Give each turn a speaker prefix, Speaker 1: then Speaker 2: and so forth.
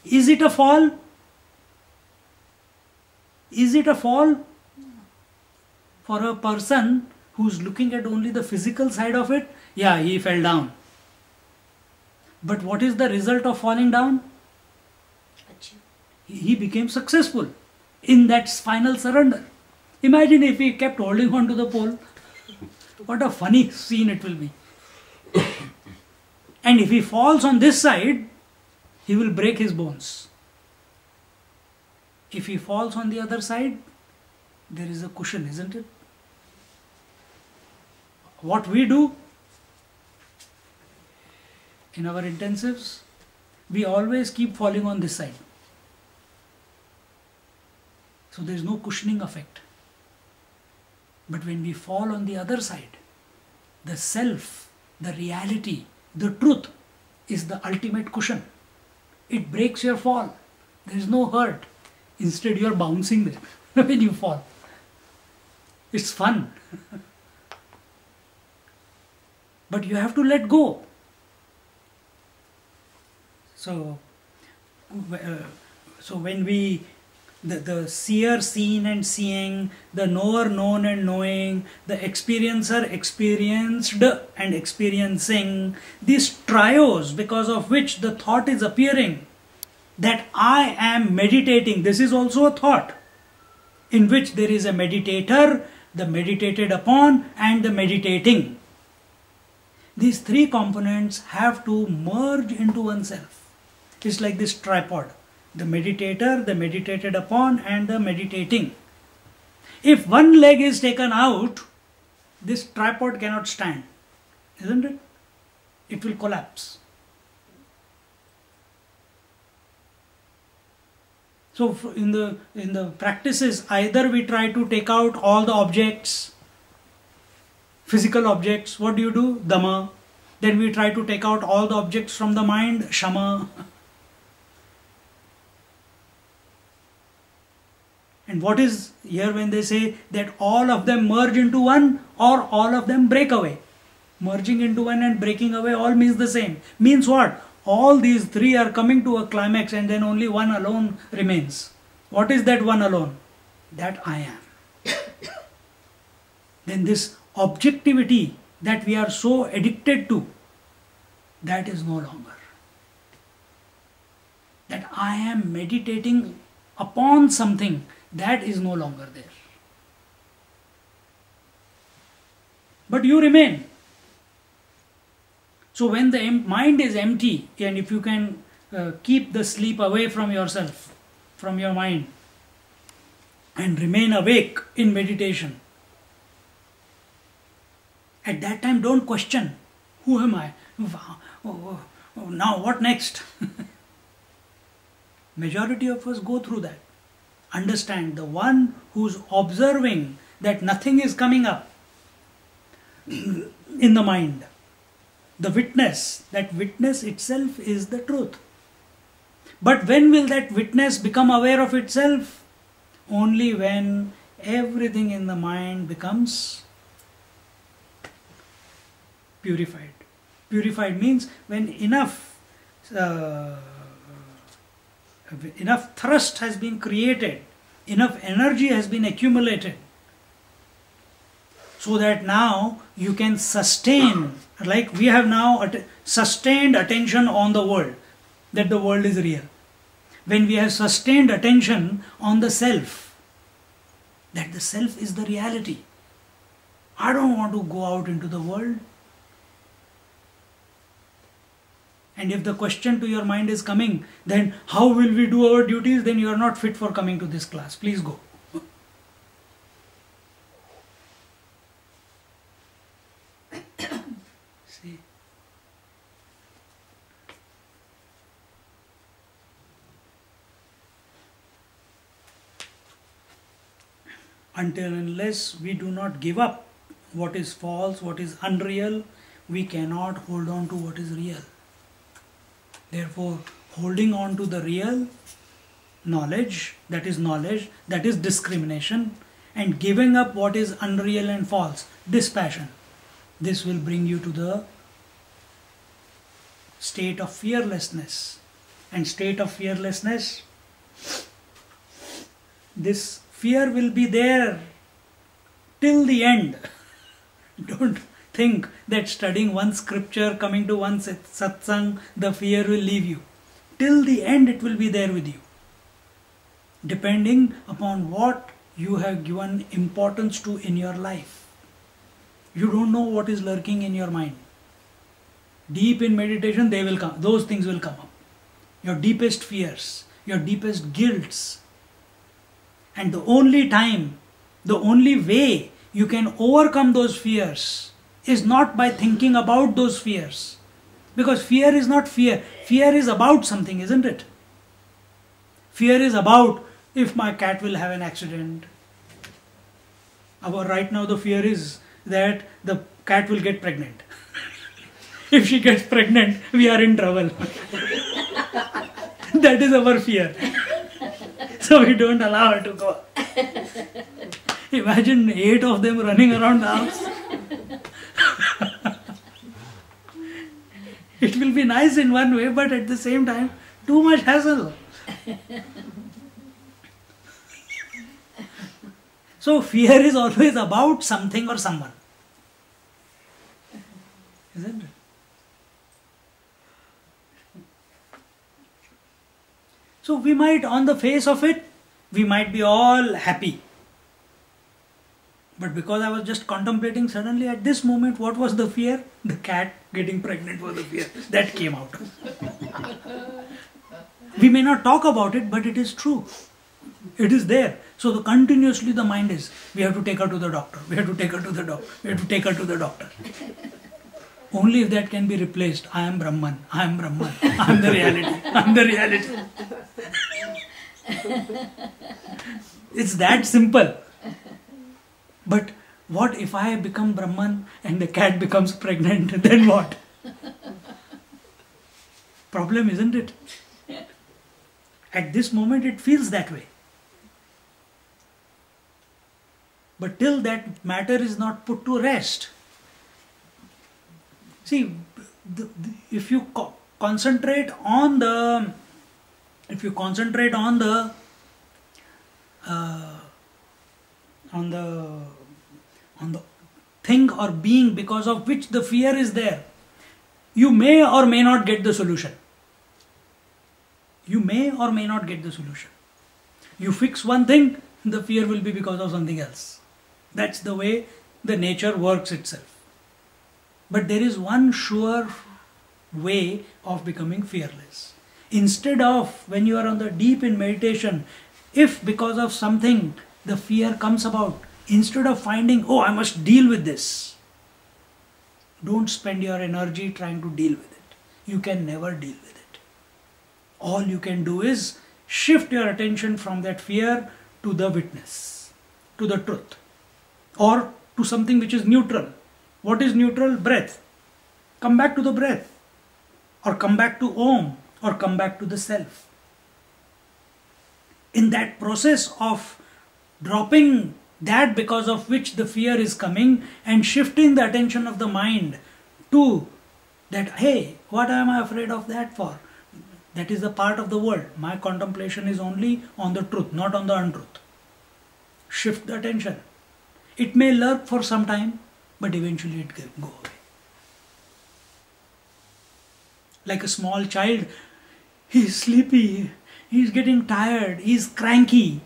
Speaker 1: Is it a fall? Is it a fall? For a person who's looking at only the physical side of it, yeah, he fell down. But what is the result of falling down? He became successful in that final surrender. Imagine if he kept holding on to the pole. What a funny scene it will be. And if he falls on this side, he will break his bones. If he falls on the other side, there is a cushion, isn't it? What we do in our intensives, we always keep falling on this side. So there is no cushioning effect. But when we fall on the other side, the self, the reality, the truth is the ultimate cushion. It breaks your fall. There is no hurt. Instead you are bouncing there when you fall. It's fun. But you have to let go. So when we, the seer seen and seeing, the knower known and knowing, the experiencer experienced and experiencing, these trios because of which the thought is appearing, that I am meditating, this is also a thought in which there is a meditator, the meditated upon and the meditating. These three components have to merge into oneself. It's like this tripod. The meditator, the meditated upon and the meditating. If one leg is taken out, this tripod cannot stand, isn't it? It will collapse. So in the practices, either we try to take out all the objects, physical objects, what do? Dhamma. Then we try to take out all the objects from the mind, Shama. And what is here when they say that all of them merge into one or all of them break away? Merging into one and breaking away all means the same. Means what? All these three are coming to a climax and then only one alone remains. What is that one alone? That I am. Then this objectivity that we are so addicted to, that is no longer. That I am meditating upon something, that is no longer there. But you remain. So when the mind is empty, and if you can keep the sleep away from yourself, from your mind, and remain awake in meditation, at that time don't question, who am I? Now what next? Majority of us go through that. Understand, the one who's observing that nothing is coming up in the mind, the witness, that witness itself is the truth. But when will that witness become aware of itself? Only when everything in the mind becomes purified. Purified means when enough thrust has been created, enough energy has been accumulated, so that now you can sustain, like we have now sustained attention on the world, that the world is real. When we have sustained attention on the self, that the self is the reality. I don't want to go out into the world. And if the question to your mind is coming, then how will we do our duties? Then you are not fit for coming to this class. Please go. See. Until and unless we do not give up what is false, what is unreal, we cannot hold on to what is real. Therefore, holding on to the real knowledge, that is discrimination, and giving up what is unreal and false, dispassion, this will bring you to the state of fearlessness, and state of fearlessness, this fear will be there till the end. Don't think that studying one scripture, coming to one satsang, the fear will leave you. Till the end it will be there with you, depending upon what you have given importance to in your life. You don't know what is lurking in your mind. Deep in meditation, they will come. Those things will come up. Your deepest fears, your deepest guilts. And the only time, the only way you can overcome those fears is not by thinking about those fears. Because fear is not fear. Fear is about something, isn't it? Fear is about if my cat will have an accident. Right now the fear is that the cat will get pregnant. If she gets pregnant, we are in trouble. That is our fear. So we don't allow her to go. Imagine 8 of them running around the house. It will be nice in one way, but at the same time, too much hassle. So fear is always about something or someone. Isn't it? So we might, on the face of it, we might be all happy. But because I was just contemplating, suddenly at this moment, what was the fear? The cat getting pregnant was the fear. That came out. We may not talk about it, but it is true. It is there. So continuously the mind is, we have to take her to the doctor. We have to take her to the doctor. We have to take her to the doctor. Only if that can be replaced. I am Brahman. I am Brahman. I am the reality. I am the reality. It's that simple. But what if I become Brahman and the cat becomes pregnant? Then what? Problem, isn't it? At this moment it feels that way. But till that matter is not put to rest. See, if you concentrate on the thing or being because of which the fear is there, you may or may not get the solution. You may or may not get the solution. You fix one thing, the fear will be because of something else. That's the way the nature works itself. But there is one sure way of becoming fearless. Instead of, when you are on the deep in meditation, if because of something the fear comes about, instead of finding, oh, I must deal with this, don't spend your energy trying to deal with it. You can never deal with it. All you can do is shift your attention from that fear to the witness, to the truth, or to something which is neutral. What is neutral? Breath. Come back to the breath, or come back to Om, or come back to the self. In that process of dropping that because of which the fear is coming and shifting the attention of the mind to that, hey, what am I afraid of that for? That is a part of the world. My contemplation is only on the truth, not on the untruth. Shift the attention. It may lurk for some time, but eventually it will go away. Like a small child, he is sleepy, he is getting tired, he is cranky.